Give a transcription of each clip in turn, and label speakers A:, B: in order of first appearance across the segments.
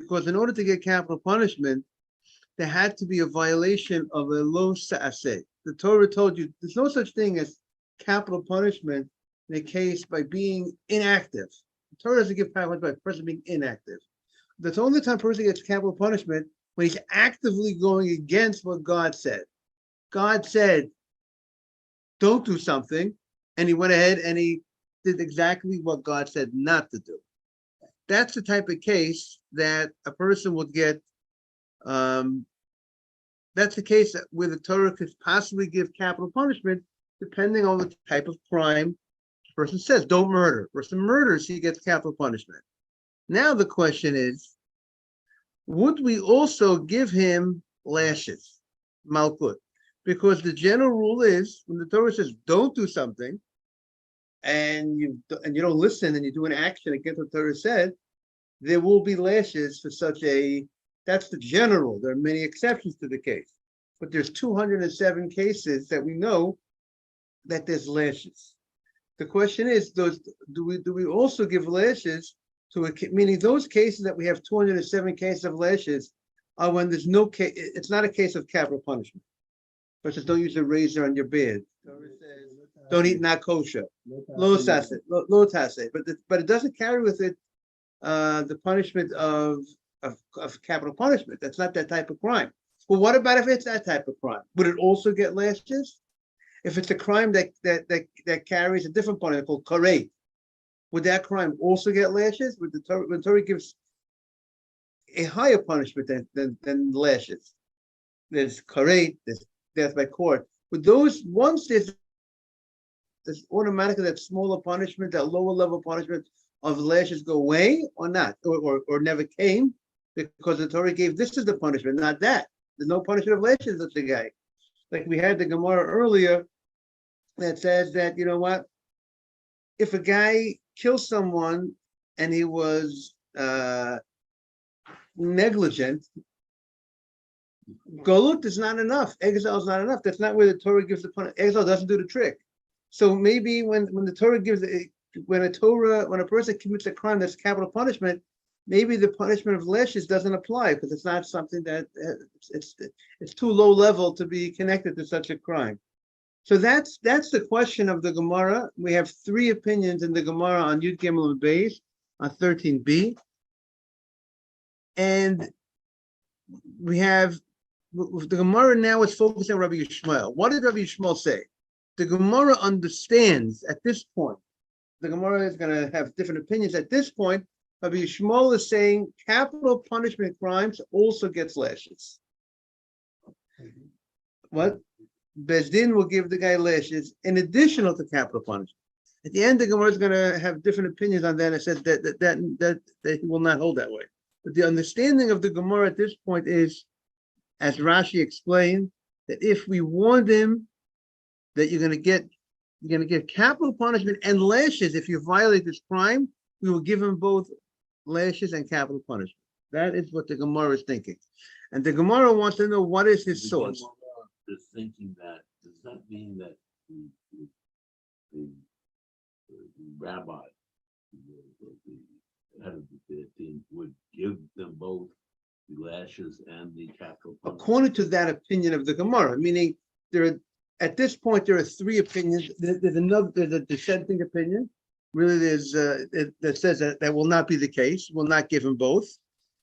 A: because in order to get capital punishment, there had to be a violation of a lo sa'aseh. The Torah told you there's no such thing as capital punishment in a case by being inactive. The Torah doesn't give capital punishment by a person being inactive. That's the only time a person gets capital punishment when he's actively going against what God said. God said, don't do something, and he went ahead and he did exactly what God said not to do. That's the type of case that a person would get. That's the case where the Torah could possibly give capital punishment, depending on the type of crime the person says. Don't murder. Person murders, he gets capital punishment. Now the question is, would we also give him lashes, malkut? Because the general rule is, when the Torah says don't do something, and you don't listen and you do an action against what the Torah said, there will be lashes for such a. That's the general. There are many exceptions to the case, but there's 207 cases that we know that there's lashes. The question is, do we also give lashes to meaning those cases that we have 207 cases of lashes are when there's no case. It's not a case of capital punishment. For instance, don't use a razor on your beard. Don't eat not kosher. Lo taseh, but it doesn't carry with it the punishment of capital punishment. That's not that type of crime. Well, what about if it's that type of crime? Would it also get lashes? If it's a crime that carries a different punishment called karet, would that crime also get lashes? Would the Torah gives a higher punishment than lashes? There's karet, there's death by cord. But those, once there's automatically that smaller punishment, that lower level punishment of lashes go away or not, or never came, because the Torah gave this is the punishment, not that. There's no punishment of lashes of the guy. Like we had the Gemara earlier that says that, you know what, if a guy kills someone and he was negligent, Galut is not enough. Exile is not enough. That's not where the Torah gives the punishment. Exile doesn't do the trick. So maybe when the Torah gives when a person commits a crime that's capital punishment, maybe the punishment of lashes doesn't apply because it's not something that it's too low level to be connected to such a crime. So that's the question of the Gemara. We have three opinions in the Gemara on Yud Gimel and Beis on 13b, and we have the Gemara now is focusing on Rabbi Yishmael. What did Rabbi Yishmael say? The Gemara understands at this point. The Gemara is going to have different opinions at this point. Rabbi Yishmael is saying capital punishment crimes also gets lashes. What? Beis Din will give the guy lashes in additional to capital punishment. At the end, the Gemara is going to have different opinions on that. It says that he will not hold that way. But the understanding of the Gemara at this point is, as Rashi explained, that if we warned him that you're going to get capital punishment and lashes if you violate this crime, we will give him both lashes and capital punishment. That is what the Gemara is thinking. And the Gemara wants to know what is his source.
B: Is thinking that, does that mean that the rabbi, the head of the team, would give them both the lashes and the capital punishment?
A: According to that opinion of the Gemara, meaning at this point there are three opinions. There's a dissenting opinion. Really, there's that says that will not be the case. Will not give him both.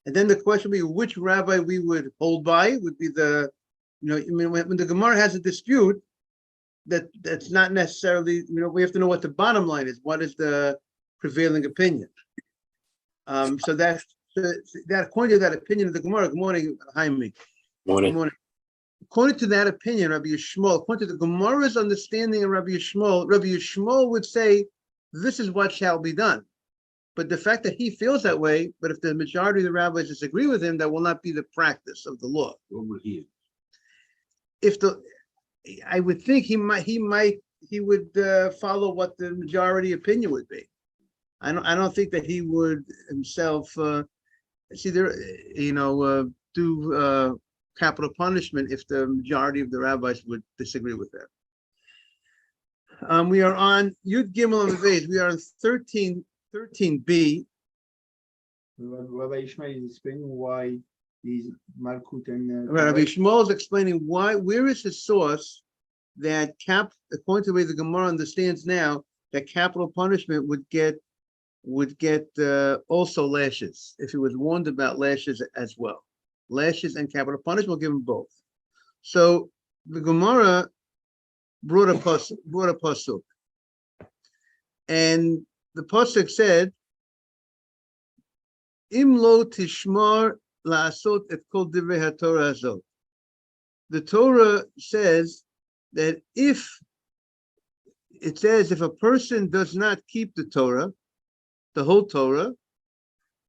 A: And then the question would be which rabbi we would hold by would be the. When the Gemara has a dispute, that's not necessarily, we have to know what the bottom line is. What is the prevailing opinion? So that according to that opinion of the Gemara, good morning, Jaime.
B: Morning.
A: Good morning. According to that opinion, Rabbi Yishmael, according to the Gemara's understanding of Rabbi Yishmael would say, this is what shall be done. But the fact that he feels that way, but if the majority of the rabbis disagree with him, that will not be the practice of the law.
B: What would he?
A: I would think he would follow what the majority opinion would be. I don't think that he would himself do capital punishment if the majority of the rabbis would disagree with that. We are on Yud Gimel and Beis. We are on 13b.
C: Rabbi Ishmael is explaining why these Malkut and
A: Rabbi Shmuel is explaining where is the source that according to the way the Gemara understands now, that capital punishment would get also lashes if he was warned about lashes as well. Lashes and capital punishment will give him both. So the Gemara brought a pasuk, and the pasuk said, "Im lo tishmar la'asot et kol divrei haTorah hazot." The Torah says that if a person does not keep the Torah, the whole Torah,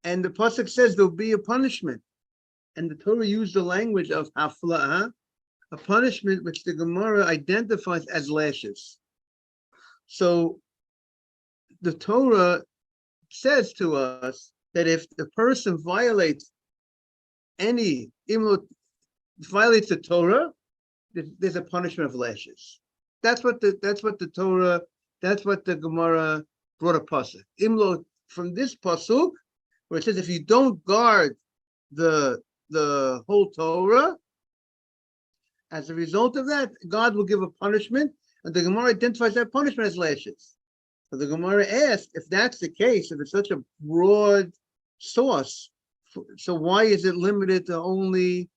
A: and the pasuk says there'll be a punishment, and the Torah used the language of hafla'ah, a punishment which the Gemara identifies as lashes. So the Torah says to us that if the person violates the Torah, there's a punishment of lashes. That's what the Gemara brought a pasuk. Imlo, from this pasuk, where it says if you don't guard the whole Torah, as a result of that, God will give a punishment, and the Gemara identifies that punishment as lashes. So the Gemara asks, if that's the case, if it's such a broad source, so why is it limited to only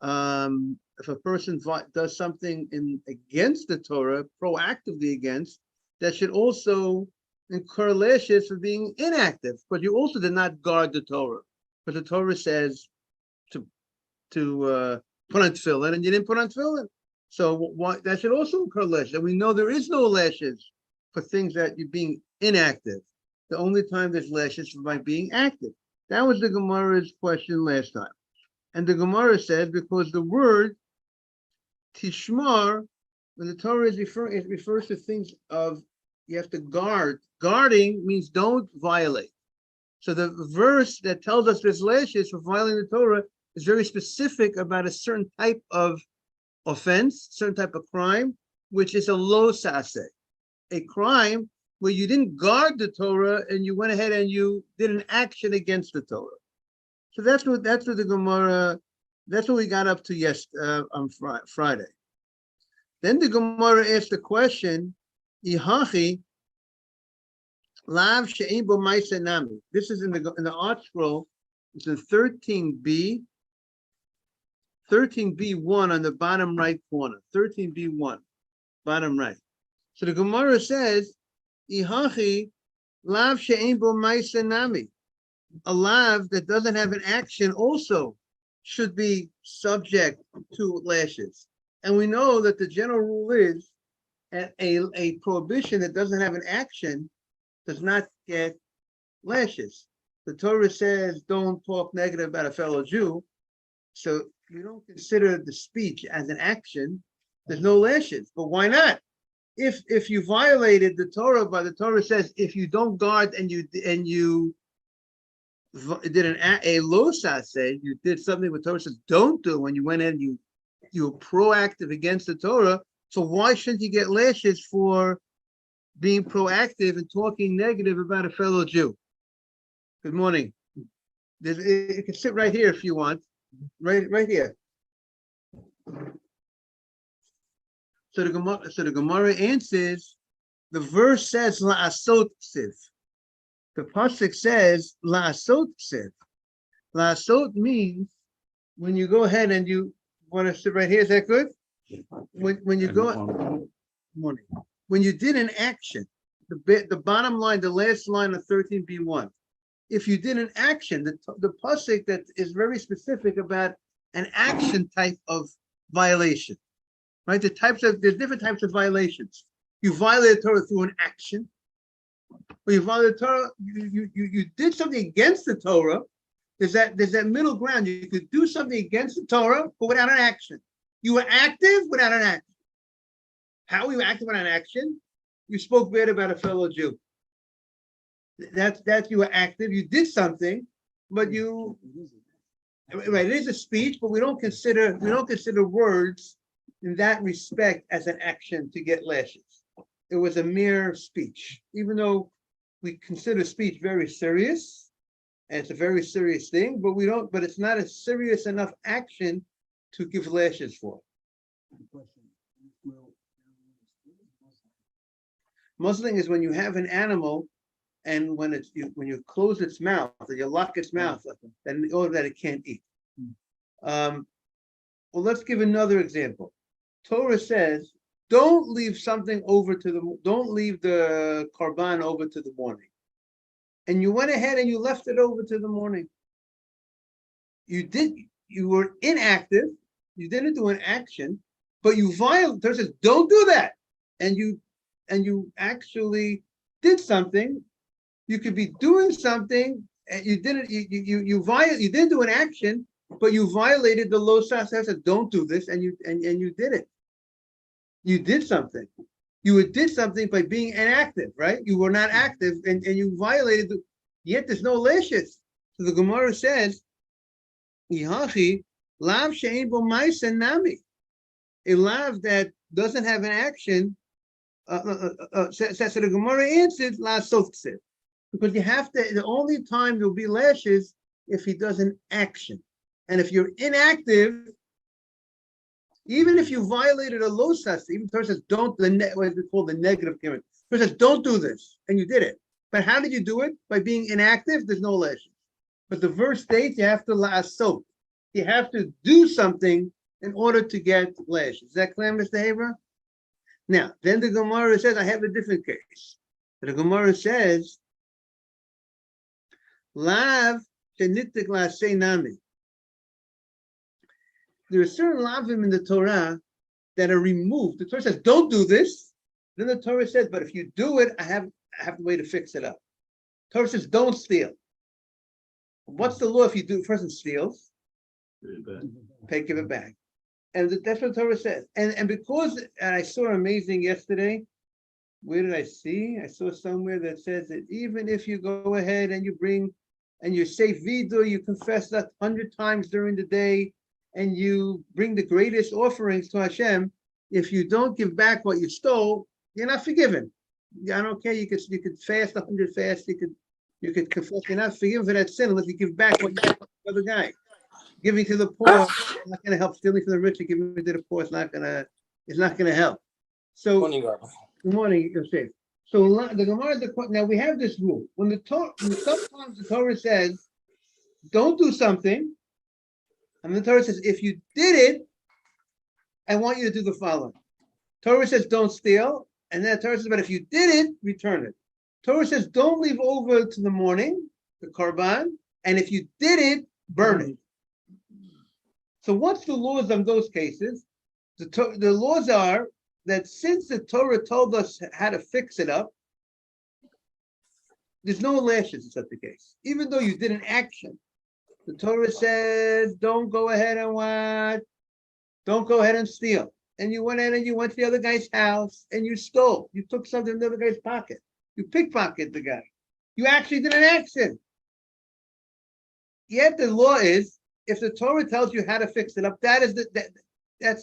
A: if a person does something against the Torah, proactively against, that should also incur lashes for being inactive? But you also did not guard the Torah, because the Torah says to put on tefillin, and you didn't put on tefillin. So why that should also incur lashes? And we know there is no lashes for things that you're being inactive. The only time there's lashes is by being active. That was the Gemara's question last time. And the Gemara says, because the word tishmar, when the Torah it refers to things of you have to guard. Guarding means don't violate. So the verse that tells us there's lashes for violating the Torah is very specific about a certain type of offense, certain type of crime, which is a lo saseh, a crime where you didn't guard the Torah and you went ahead and you did an action against the Torah. So that's what the Gemara, that's what we got up to on Friday. Then the Gemara asked the question, Ihachi lav she'ein bo ma'aseh nami. This is in the art scroll. It's in 13b1 on the bottom right corner. 13b1, bottom right. So the Gemara says, Ihachi lav she'ein bo ma'aseh nami. A lav that doesn't have an action also should be subject to lashes. And we know that the general rule is a prohibition that doesn't have an action does not get lashes. The Torah says don't talk negative about a fellow Jew. So you don't consider the speech as an action, there's no lashes. But why not? If you violated the Torah, but the Torah says if you don't guard and you did a lo saseh, you did something what Torah says don't do, when you went in you were proactive against the Torah, so why shouldn't you get lashes for being proactive and talking negative about a fellow Jew? Good morning. You can sit right here if you want. Right here. So the Gemara answers, the verse says la'asot ksiv. The pasuk says la'asot ksiv. La'asot means when you go ahead and you want to sit right here, is that good? When you go, morning. When you did an action, the bottom line, the last line of 13b1, if you did an action, the pasuk that is very specific about an action type of violation, right? There's different types of violations. You violated Torah through an action, or you violated Torah, you did something against the Torah. There's that middle ground. You could do something against the Torah, but without an action. You were active without an action. How were you active without an action? You spoke bad about a fellow Jew. That you were active. You did something, but right. It is a speech, but we don't consider words in that respect as an action to get lashes. It was a mere speech, even though we consider speech very serious. and it's a very serious thing, but it's not a serious enough action to give lashes for. Muzzling is when you have an animal and when you close its mouth, or you lock its mouth, then in order that it can't eat. Well, let's give another example. Torah says, don't leave the korban over to the morning. And you went ahead and you left it over to the morning. You were inactive, you didn't do an action, but you violated. Torah says, don't do that. And you actually did something. You could be doing something and you didn't do an action, but you violated the lo sas. Said, don't do this, and you did it. You did something. You did something by being inactive, right? You were not active, and you violated yet there's no lashes. So the Gemara says, Yihachi, lav she'ein bo ma'asen nami. A lav that doesn't have an action, so the Gemara answered, la softzeh. Because you have to, the only time there'll be lashes if he does an action. And if you're inactive, even if you violated a losas, even Torah says don't, what is called the negative command. Torah says don't do this, and you did it. But how did you do it? By being inactive, there's no lashes. But the verse states you have to la'asot. You have to do something in order to get lashes. Is that clear, Mr. Haber? Now, then the Gemara says, I have a different case. The Gemara says, lav shenitik la'asei nami. There are certain lavim in the Torah that are removed. The Torah says, don't do this. Then the Torah says, but if you do it, I have a way to fix it up. Torah says, don't steal. What's the law if a person steals? Give it back. And that's what the Torah says. And because, and I saw amazing yesterday, where did I see? I saw somewhere that says that even if you go ahead and you say vidur, you confess that 100 times during the day, and you bring the greatest offerings to Hashem, if you don't give back what you stole, you're not forgiven. I don't care. You could fast 100 fasts. You could confess. You're not forgiven for that sin unless you give back what you got to the other guy. Giving to the poor is not going to help. Stealing from the rich and giving to the poor is not going to help. So, good morning, Yosef. So the Gemara, now we have this rule. Sometimes the Torah says, don't do something. And the Torah says, if you did it, I want you to do the following. Torah says, don't steal. And then the Torah says, but if you did it, return it. Torah says, don't leave over to the morning, the korban. And if you did it, burn it. So what's the laws of those cases? The laws are that since the Torah told us how to fix it up, there's no lashes in such a case. Even though you did an action. The Torah says, don't go ahead and what? Don't go ahead and steal. And you went in and you went to the other guy's house and you stole. You took something in the other guy's pocket. You pickpocketed the guy. You actually did an action. Yet the law is, if the Torah tells you how to fix it up, that's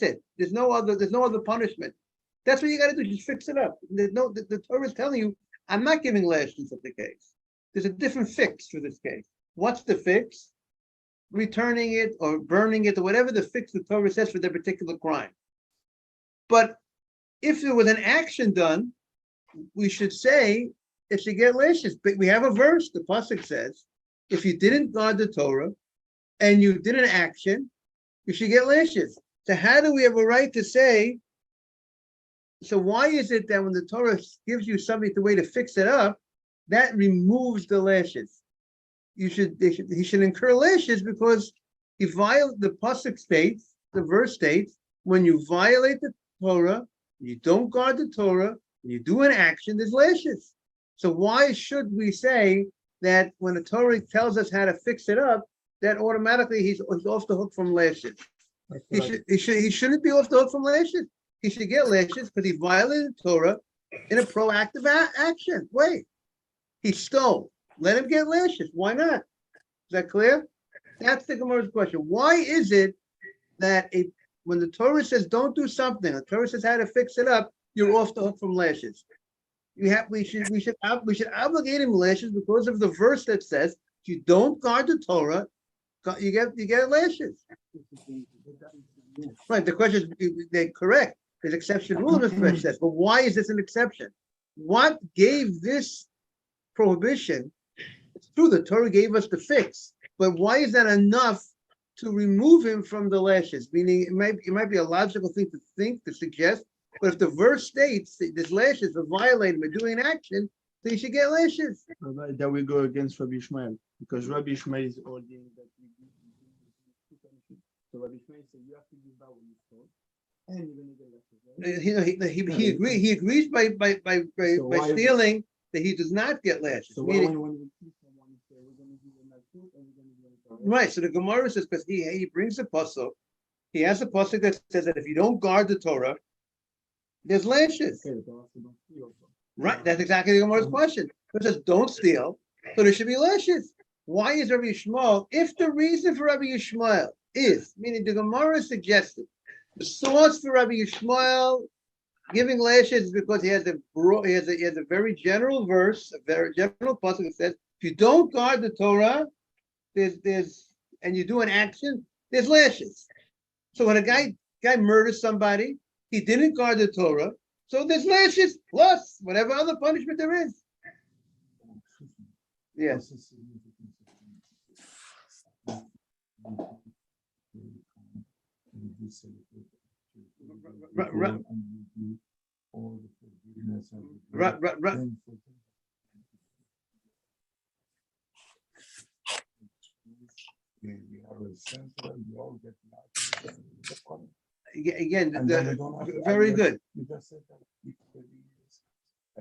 A: it. There's no other punishment. That's what you got to do. Just fix it up. The Torah is telling you, I'm not giving lashes of the case. There's a different fix for this case. What's the fix? Returning it or burning it or whatever the fix the Torah says for their particular crime. But if there was an action done, we should say it should get lashes. But we have a verse, the pasuk says, if you didn't guard the Torah and you did an action, you should get lashes. So how do we have a right to say, so why is it that when the Torah gives you something, the way to fix it up, that removes the lashes? He should incur lashes because the pasuk states, the verse states, when you violate the Torah, you don't guard the Torah, you do an action, there's lashes. So why should we say that when the Torah tells us how to fix it up, that automatically he's off the hook from lashes? He shouldn't be off the hook from lashes. He should get lashes because he violated the Torah in a proactive action. Wait, he stole. Let him get lashes. Why not? Is that clear? That's the Gemara's question. Why is it that when the Torah says don't do something, the Torah says how to fix it up, you're off the hook from lashes? We should obligate him lashes because of the verse that says, If you don't guard the Torah, you get lashes. Right. The question is, they're correct. There's exception rule in the says, but why is this an exception? What gave this prohibition? It's true, the Torah gave us the fix, but why is that enough to remove him from the lashes? Meaning, it might be a logical thing to think, to suggest, but if the verse states that there's lashes for violating or doing an action, then you should get lashes.
C: That we go against Rabbi Ishmael, because Rabbi Ishmael is holding that we give punishment. So Rabbi Ishmael said you have to give back what you stole, and you're gonna get lashes. Right?
A: He agrees by stealing that he does not get lashes.
C: So
A: Meaning,
C: when we see someone, we say we're gonna give them that food and we're gonna give them that.
A: right, so the Gemara says, because he brings a pasuk, he has a pasuk that says that if you don't guard the Torah, there's lashes.
C: Okay, but also don't steal also.
A: Right, that's exactly the Gemara's question. It says, don't steal, so there should be lashes. Why is Rabbi Yishmael, if the reason for Rabbi Yishmael is, meaning the Gemara suggested, the source for Rabbi Yishmael giving lashes is because he has a very general verse, a very general pasuk that says, if you don't guard the Torah, and you do an action, there's lashes. So when a guy murders somebody, he didn't guard the Torah, so there's lashes plus whatever other punishment there is. Yes. Right. Again, very good.
D: You just said that if there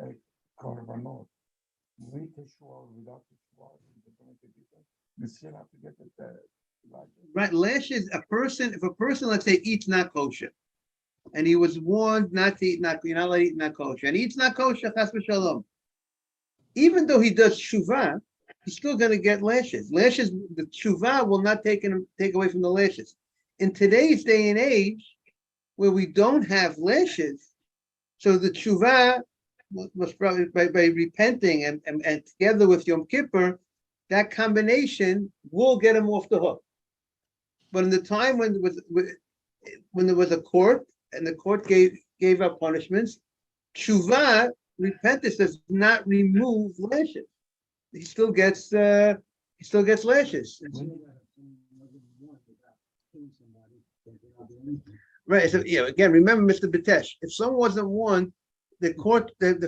D: is korbanot, with Yeshua, without Yeshua, you still have to get it.
A: Right, lashes. If a person, let's say, eats not kosher, and he was warned not to eat you're not allowed to eat not kosher, and he eats not kosher, chas v'shalom. Even though he does tshuva, he's still going to get lashes. Lashes, the tshuva will not take away from the lashes. In today's day and age, where we don't have lashes, so the tshuva was probably by repenting and together with Yom Kippur, that combination will get him off the hook. But in the time when there was a court and the court gave up punishments, tshuva, repentance, does not remove lashes. He still gets lashes. Right. So again, remember, Mr. Bitesh, if someone wasn't warned, the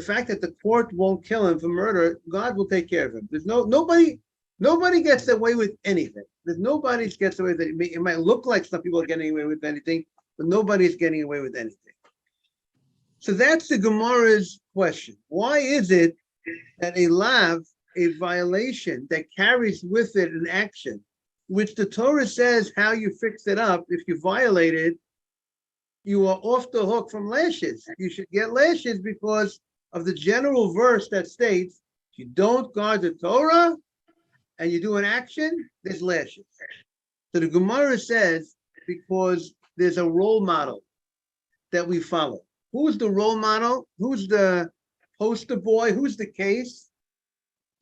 A: fact that the court won't kill him for murder, God will take care of him. There's nobody gets away with anything. There's nobody gets away with it. It might look like some people are getting away with anything, but nobody's getting away with anything. So that's the Gemara's question. Why is it that a lav, a violation that carries with it an action, which the Torah says how you fix it up, if you violate it, you are off the hook from lashes. You should get lashes because of the general verse that states, if you don't guard the Torah and you do an action, there's lashes. So the Gemara says, because there's a role model that we follow. Who's the role model? Who's the poster boy? Who's the case?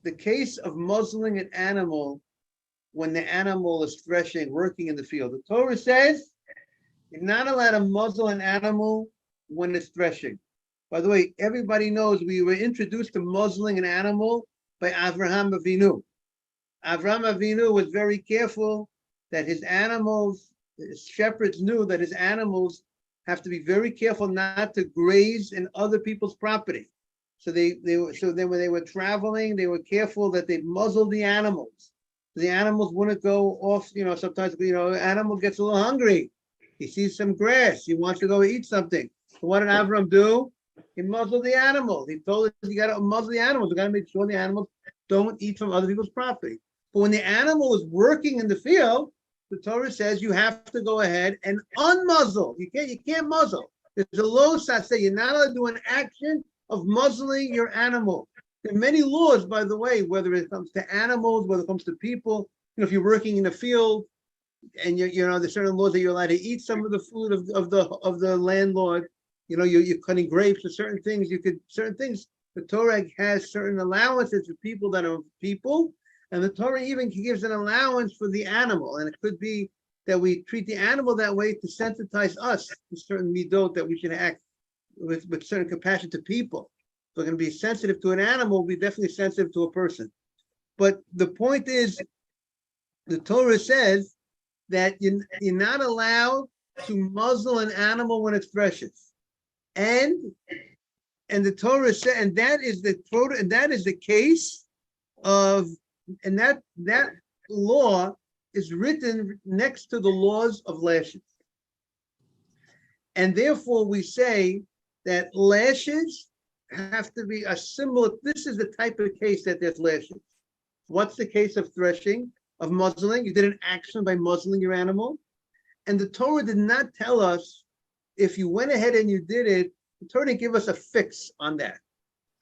A: The case of muzzling an animal when the animal is threshing, working in the field. The Torah says you're not allowed to muzzle an animal when it's threshing. By the way, everybody knows we were introduced to muzzling an animal by Avraham Avinu. Avraham Avinu was very careful that his shepherds knew that his animals have to be very careful not to graze in other people's property. So then when they were traveling, they were careful that they muzzled the animals. The animals wouldn't go off, sometimes, animal gets a little hungry. He sees some grass. He wants to go eat something. So what did Avram do? He muzzled the animal. He told us you got to muzzle the animals. You got to make sure the animals don't eat from other people's property. But when the animal is working in the field, the Torah says you have to go ahead and unmuzzle. You can't muzzle. There's a law that says you're not allowed to do an action of muzzling your animal. There are many laws, by the way, whether it comes to animals, whether it comes to people. If you're working in a field, and there's certain laws that you're allowed to eat some of the food of the landlord. You're cutting grapes or certain things. The Torah has certain allowances for people that are people, And the Torah even gives an allowance for the animal. And it could be that we treat the animal that way to sensitize us to certain midot that we should act with certain compassion to people. If we're going to be sensitive to an animal, we'll be definitely sensitive to a person. But the point is, the Torah says that you're not allowed to muzzle an animal when it threshes. And the Torah said, and that is the case of, and that law is written next to the laws of lashes. And therefore we say that lashes have to be a similar, this is the type of case that there's lashes. What's the case of threshing, of muzzling? You did an action by muzzling your animal. And the Torah did not tell us if you went ahead and you did it, the Torah didn't give us a fix on that.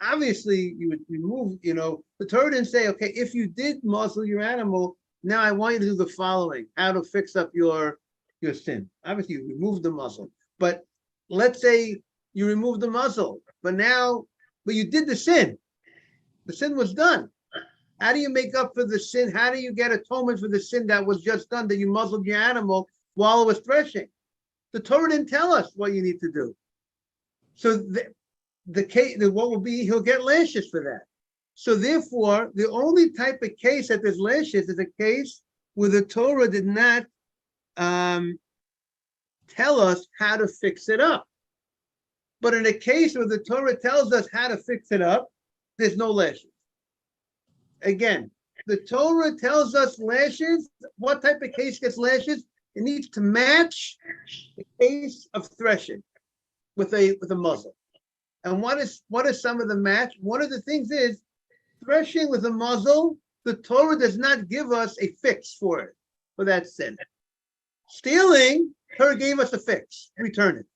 A: Obviously, you would remove, the Torah didn't say, okay, if you did muzzle your animal, now I want you to do the following, how to fix up your sin. Obviously, you remove the muzzle. But let's say you remove the muzzle, but you did the sin. The sin was done. How do you make up for the sin? How do you get atonement for the sin that was just done, that you muzzled your animal while it was threshing? The Torah didn't tell us what you need to do. So the case, what will be, he'll get lashes for that. So therefore, the only type of case that there's lashes is a case where the Torah did not tell us how to fix it up. But in a case where the Torah tells us how to fix it up, there's no lashes. Again, the Torah tells us lashes. What type of case gets lashes? It needs to match the case of threshing with a muzzle. And what is some of the match? One of the things is threshing with a muzzle. The Torah does not give us a fix for it, for that sin. Stealing, Torah gave us a fix. Return it.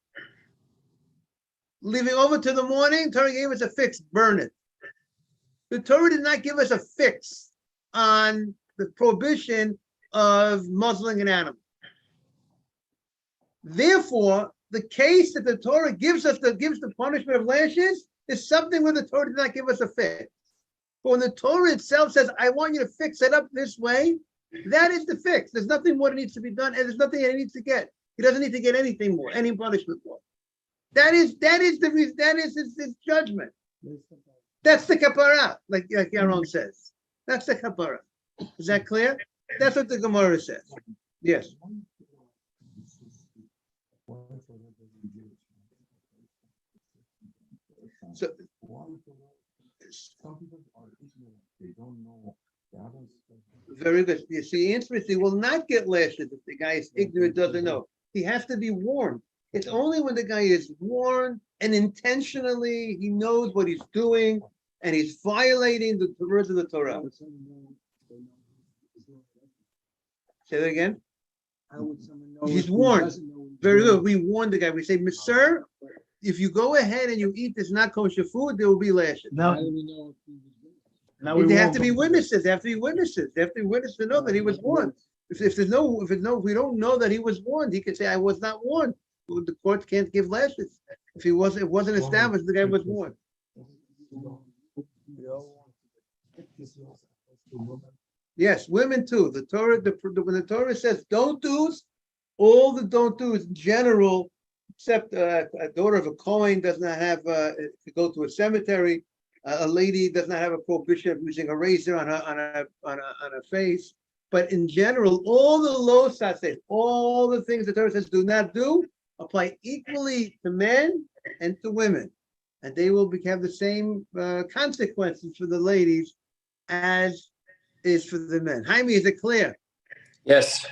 A: Leaving over to the morning, Torah gave us a fix. Burn it. The Torah did not give us a fix on the prohibition of muzzling an animal. Therefore, the case that the Torah gives the punishment of lashes is something where the Torah did not give us a fix. But when the Torah itself says, I want you to fix it up this way, that is the fix. There's nothing more that needs to be done, and there's nothing that he needs to get. He doesn't need to get anything more, any punishment more. That is his judgment. That's the kapara, like Yaron says. That's the kapara. Is that clear? That's what the Gemara says. Yes. So,
D: some people are ignorant. They don't know the others.
A: Very good. You see, the answer is he will not get lashes if the guy is ignorant, doesn't know. He has to be warned. It's only when the guy is warned and intentionally he knows what he's doing and he's violating the words of the Torah. Say that again.
C: How would someone know?
A: He's
C: if he
A: warned.
C: doesn't know what he's
A: Very
C: doing?
A: good. We warn the guy. We say, Sir, if you go ahead and you eat this not kosher food, there will be lashes.
C: How do we know if he was doing it? Now we
A: There have
C: won't
A: to be
C: know.
A: witnesses. There have to be witnesses. There have to be witnesses to know that he was warned. If we don't know that he was warned, he could say, I was not warned. The court can't give lashes. If it wasn't established, the guy was warned. Yes, women too. The Torah, when the Torah says don't do's, all the don't do's in general, except a daughter of a Kohen does not have to go to a cemetery. A lady does not have a prohibition of using a razor on her face. But in general, all the losas, all the things the Torah says do not do, apply equally to men and to women, and they will have the same consequences for the ladies as is for the men. Jaime, is it clear?
E: Yes.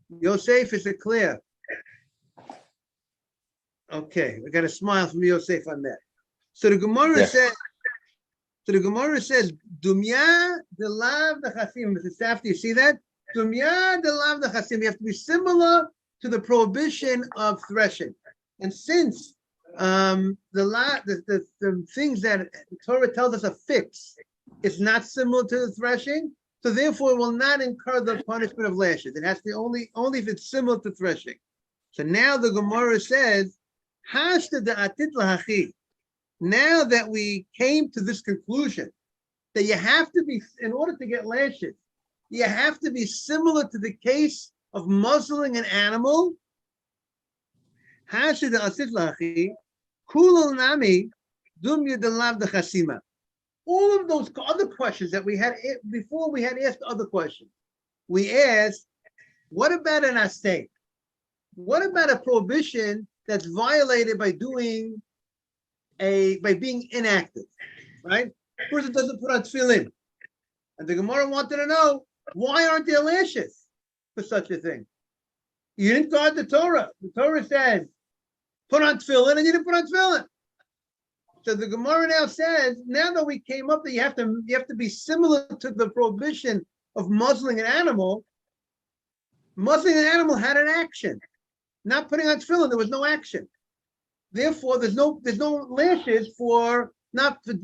A: Yosef, is it clear? Okay, we got a smile from Yosef on that. So the Gemara
E: Yes.
A: says. So the Gemara says, Dumya de lav nechasim. Mr. Safdie, you see that? Dumya de lav nechasim. You have to be similar to the prohibition of threshing. And since the things that the Torah tells us are fixed, it's not similar to the threshing, so therefore it will not incur the punishment of lashes. It has to be only if it's similar to threshing. So now the Gemara says, Hashta de atit lahachi. Now that we came to this conclusion that you have to be, in order to get lashes, you have to be similar to the case of muzzling an animal. Hashid al-Sitlachi, Kulul Nami, Dumya Delav de Chasima. All of those other questions that we had before, we had asked other questions. We asked, what about an estate? What about a prohibition that's violated by being inactive, right? Person doesn't put on tefillin. And the Gemara wanted to know, why aren't there lashes for such a thing? You didn't guard the Torah. The Torah says, put on tefillin, and you didn't put on tefillin. So the Gemara now says, now that we came up that you have to be similar to the prohibition of muzzling an animal. Muzzling an animal had an action. Not putting on tefillin, there was no action. Therefore, there's no lashes for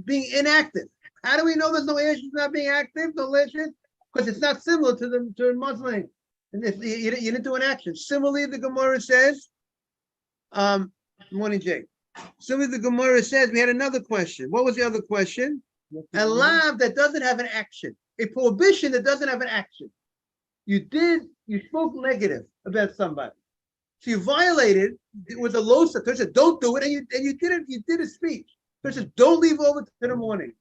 A: being inactive. How do we know there's no lashes not being active? No lashes, because it's not similar to muzzling. And if you didn't do an action. Similarly, the Gemara says, morning, Jake. Similarly, the Gemara says we had another question. What was the other question? A lav that doesn't have an action, a prohibition that doesn't have an action. You spoke negative about somebody. So you violated, it was a losa. So said, don't do it, and you did a speech. So says, don't leave over to the morning.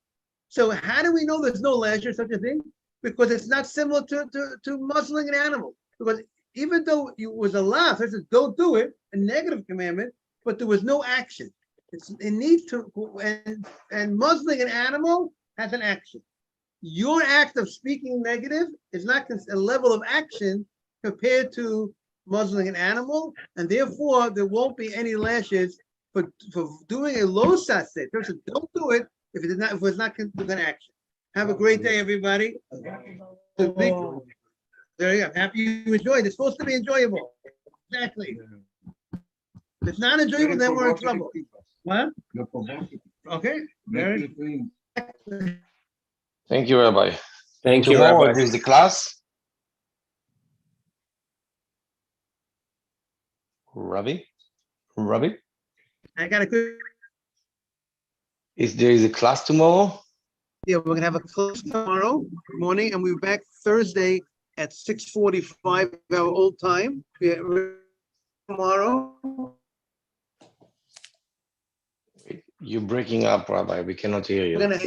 A: So how do we know there's no lashes or such a thing? Because it's not similar to muzzling an animal. Because even though it was a law, so it says, don't do it, a negative commandment, but there was no action. It needs to, and muzzling an animal has an action. Your act of speaking negative is not a level of action compared to muzzling an animal, and therefore there won't be any lashes for doing a low saseh. Person, don't do it if it was not with an action. Have a great day, everybody. There you go. Happy you enjoyed. It's supposed to be enjoyable. Exactly. If it's not enjoyable, then we're in trouble. What? Okay.
E: Thank you, Rabbi.
F: Thank you,
E: Tomorrow,
F: Rabbi.
E: what is the class? Rabbi?
A: I got a good.
E: Is there a class tomorrow?
A: Yeah, we're gonna have a class tomorrow morning, and we're back Thursday at 6:45 our old time. Yeah, tomorrow.
E: You're breaking up, Rabbi. We cannot hear you.
A: We're gonna,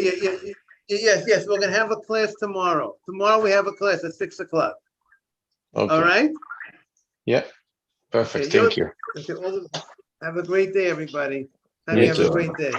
A: yes, we're gonna have a class tomorrow. Tomorrow we have a class at 6 o'clock.
E: Okay.
A: All right.
E: Yeah. Perfect.
A: Okay,
E: Thank you.
A: Okay, have a great day, everybody.
E: You
A: Have
E: too.
A: a great day.